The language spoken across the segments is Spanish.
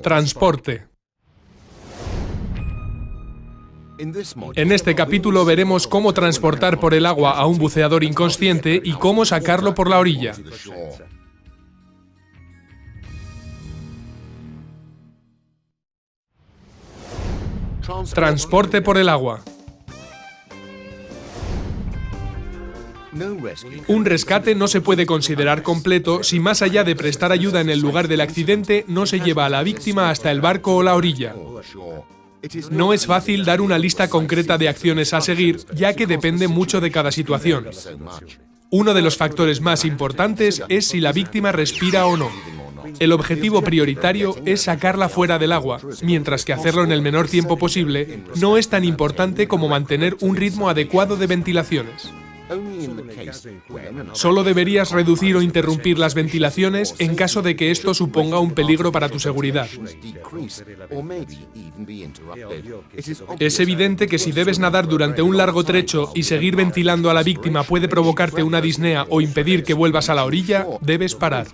Transporte. En este capítulo veremos cómo transportar por el agua a un buceador inconsciente y cómo sacarlo por la orilla. Transporte por el agua. Un rescate no se puede considerar completo si más allá de prestar ayuda en el lugar del accidente no se lleva a la víctima hasta el barco o la orilla. No es fácil dar una lista concreta de acciones a seguir, ya que depende mucho de cada situación. Uno de los factores más importantes es si la víctima respira o no. El objetivo prioritario es sacarla fuera del agua, mientras que hacerlo en el menor tiempo posible no es tan importante como mantener un ritmo adecuado de ventilaciones. Solo deberías reducir o interrumpir las ventilaciones en caso de que esto suponga un peligro para tu seguridad. Es evidente que si debes nadar durante un largo trecho y seguir ventilando a la víctima puede provocarte una disnea o impedir que vuelvas a la orilla, debes parar.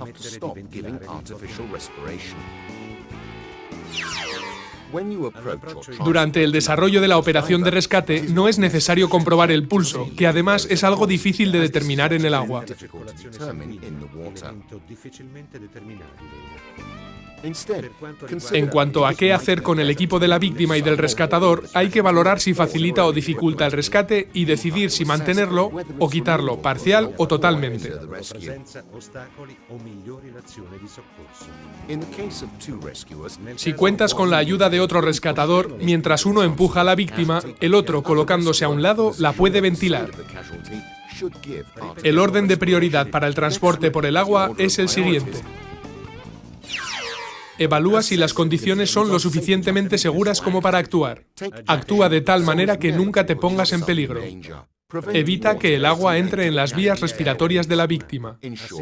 Durante el desarrollo de la operación de rescate no es necesario comprobar el pulso, que además es algo difícil de determinar en el agua. En cuanto a qué hacer con el equipo de la víctima y del rescatador, hay que valorar si facilita o dificulta el rescate y decidir si mantenerlo o quitarlo, parcial o totalmente. Si cuentas con la ayuda de otro rescatador, mientras uno empuja a la víctima, el otro, colocándose a un lado, la puede ventilar. El orden de prioridad para el transporte por el agua es el siguiente. Evalúa si las condiciones son lo suficientemente seguras como para actuar. Actúa de tal manera que nunca te pongas en peligro. Evita que el agua entre en las vías respiratorias de la víctima.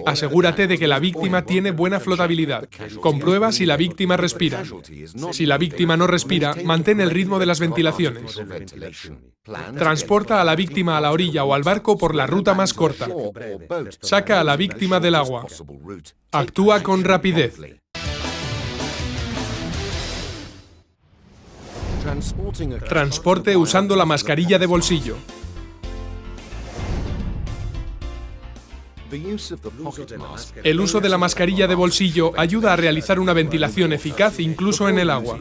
Asegúrate de que la víctima tiene buena flotabilidad. Comprueba si la víctima respira. Si la víctima no respira, mantén el ritmo de las ventilaciones. Transporta a la víctima a la orilla o al barco por la ruta más corta. Saca a la víctima del agua. Actúa con rapidez. Transporte usando la mascarilla de bolsillo. El uso de la mascarilla de bolsillo ayuda a realizar una ventilación eficaz incluso en el agua.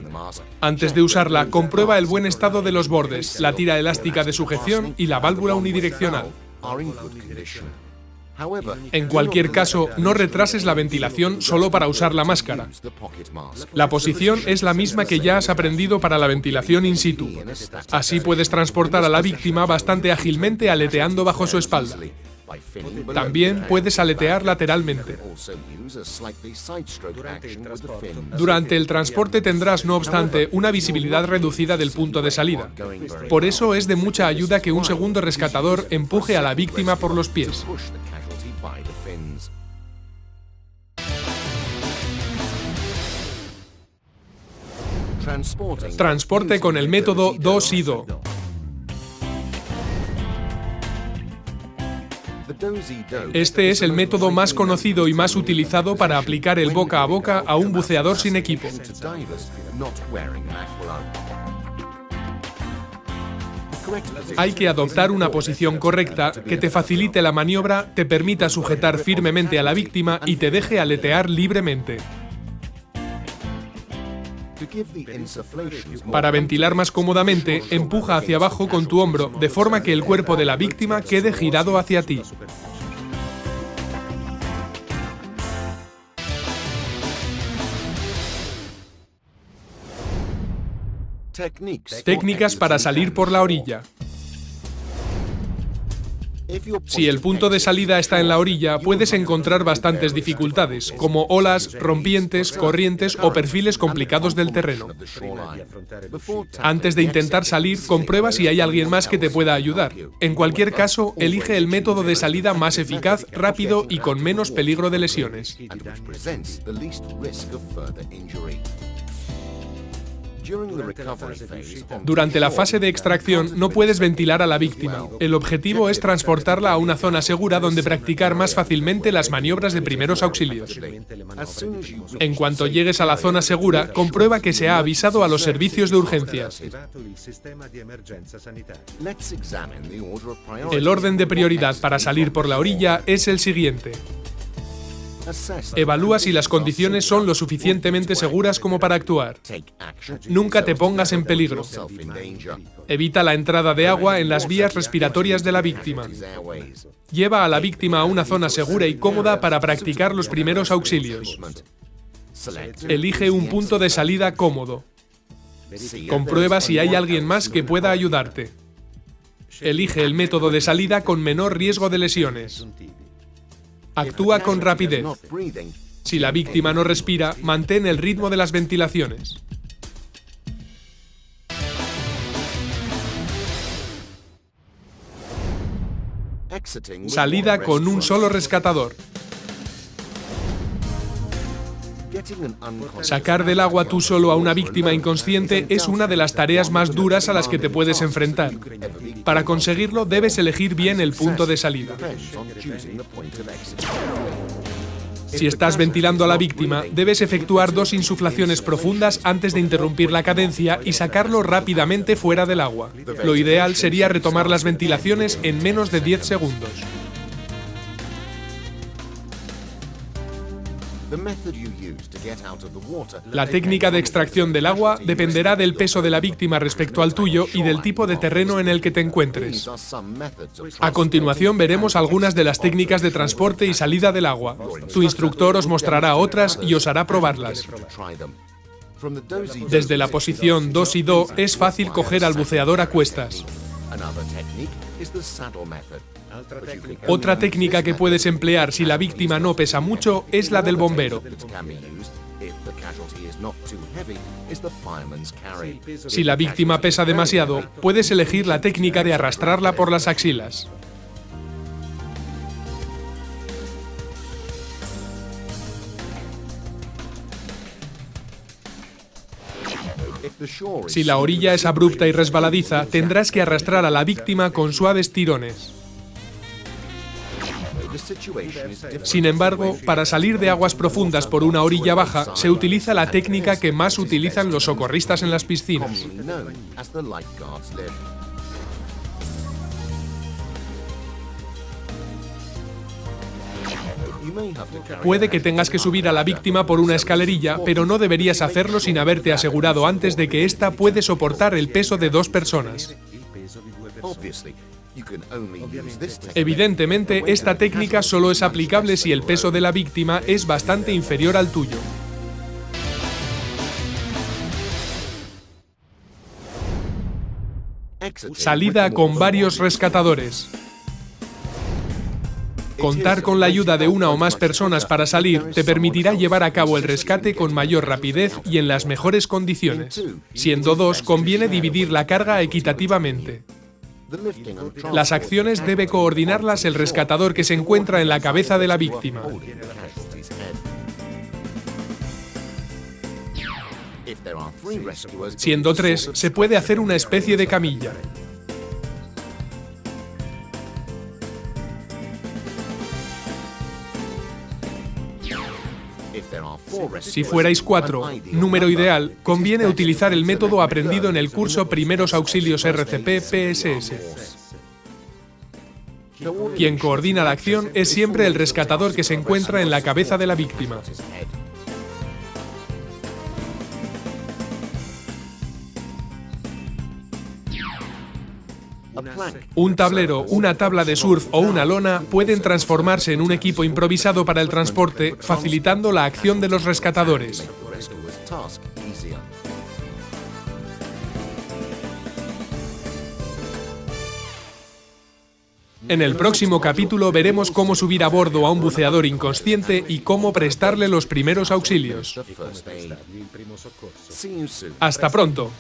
Antes de usarla, comprueba el buen estado de los bordes, la tira elástica de sujeción y la válvula unidireccional. En cualquier caso, no retrases la ventilación solo para usar la máscara. La posición es la misma que ya has aprendido para la ventilación in situ. Así puedes transportar a la víctima bastante ágilmente aleteando bajo su espalda. También puedes aletear lateralmente. Durante el transporte tendrás, no obstante, una visibilidad reducida del punto de salida. Por eso es de mucha ayuda que un segundo rescatador empuje a la víctima por los pies. Transporte con el método Do-Si-Do. Este es el método más conocido y más utilizado para aplicar el boca a boca a un buceador sin equipo. Hay que adoptar una posición correcta que te facilite la maniobra, te permita sujetar firmemente a la víctima y te deje aletear libremente. Para ventilar más cómodamente, empuja hacia abajo con tu hombro, de forma que el cuerpo de la víctima quede girado hacia ti. Técnicas para salir por la orilla. Si el punto de salida está en la orilla, puedes encontrar bastantes dificultades, como olas, rompientes, corrientes o perfiles complicados del terreno. Antes de intentar salir, comprueba si hay alguien más que te pueda ayudar. En cualquier caso, elige el método de salida más eficaz, rápido y con menos peligro de lesiones. Durante la fase de extracción no puedes ventilar a la víctima. El objetivo es transportarla a una zona segura donde practicar más fácilmente las maniobras de primeros auxilios. En cuanto llegues a la zona segura, comprueba que se ha avisado a los servicios de urgencias. El orden de prioridad para salir por la orilla es el siguiente. Evalúa si las condiciones son lo suficientemente seguras como para actuar. Nunca te pongas en peligro. Evita la entrada de agua en las vías respiratorias de la víctima. Lleva a la víctima a una zona segura y cómoda para practicar los primeros auxilios. Elige un punto de salida cómodo. Comprueba si hay alguien más que pueda ayudarte. Elige el método de salida con menor riesgo de lesiones. Actúa con rapidez. Si la víctima no respira, mantén el ritmo de las ventilaciones. Salida con un solo rescatador. Sacar del agua tú solo a una víctima inconsciente es una de las tareas más duras a las que te puedes enfrentar. Para conseguirlo, debes elegir bien el punto de salida. Si estás ventilando a la víctima, debes efectuar 2 insuflaciones profundas antes de interrumpir la cadencia y sacarlo rápidamente fuera del agua. Lo ideal sería retomar las ventilaciones en menos de 10 segundos. La técnica de extracción del agua dependerá del peso de la víctima respecto al tuyo y del tipo de terreno en el que te encuentres. A continuación veremos algunas de las técnicas de transporte y salida del agua. Tu instructor os mostrará otras y os hará probarlas. Desde la posición dos y do es fácil coger al buceador a cuestas. Otra técnica que puedes emplear si la víctima no pesa mucho es la del bombero. Si la víctima pesa demasiado, puedes elegir la técnica de arrastrarla por las axilas. Si la orilla es abrupta y resbaladiza, tendrás que arrastrar a la víctima con suaves tirones. Sin embargo, para salir de aguas profundas por una orilla baja, se utiliza la técnica que más utilizan los socorristas en las piscinas. Puede que tengas que subir a la víctima por una escalerilla, pero no deberías hacerlo sin haberte asegurado antes de que ésta puede soportar el peso de 2 personas. Evidentemente, esta técnica solo es aplicable si el peso de la víctima es bastante inferior al tuyo. Salida con varios rescatadores. Contar con la ayuda de una o más personas para salir te permitirá llevar a cabo el rescate con mayor rapidez y en las mejores condiciones. Siendo 2, conviene dividir la carga equitativamente. Las acciones debe coordinarlas el rescatador que se encuentra en la cabeza de la víctima. Siendo 3, se puede hacer una especie de camilla. Si fuerais 4, número ideal, conviene utilizar el método aprendido en el curso Primeros Auxilios RCP-PSS. Quien coordina la acción es siempre el rescatador que se encuentra en la cabeza de la víctima. Un tablero, una tabla de surf o una lona pueden transformarse en un equipo improvisado para el transporte, facilitando la acción de los rescatadores. En el próximo capítulo veremos cómo subir a bordo a un buceador inconsciente y cómo prestarle los primeros auxilios. ¡Hasta pronto!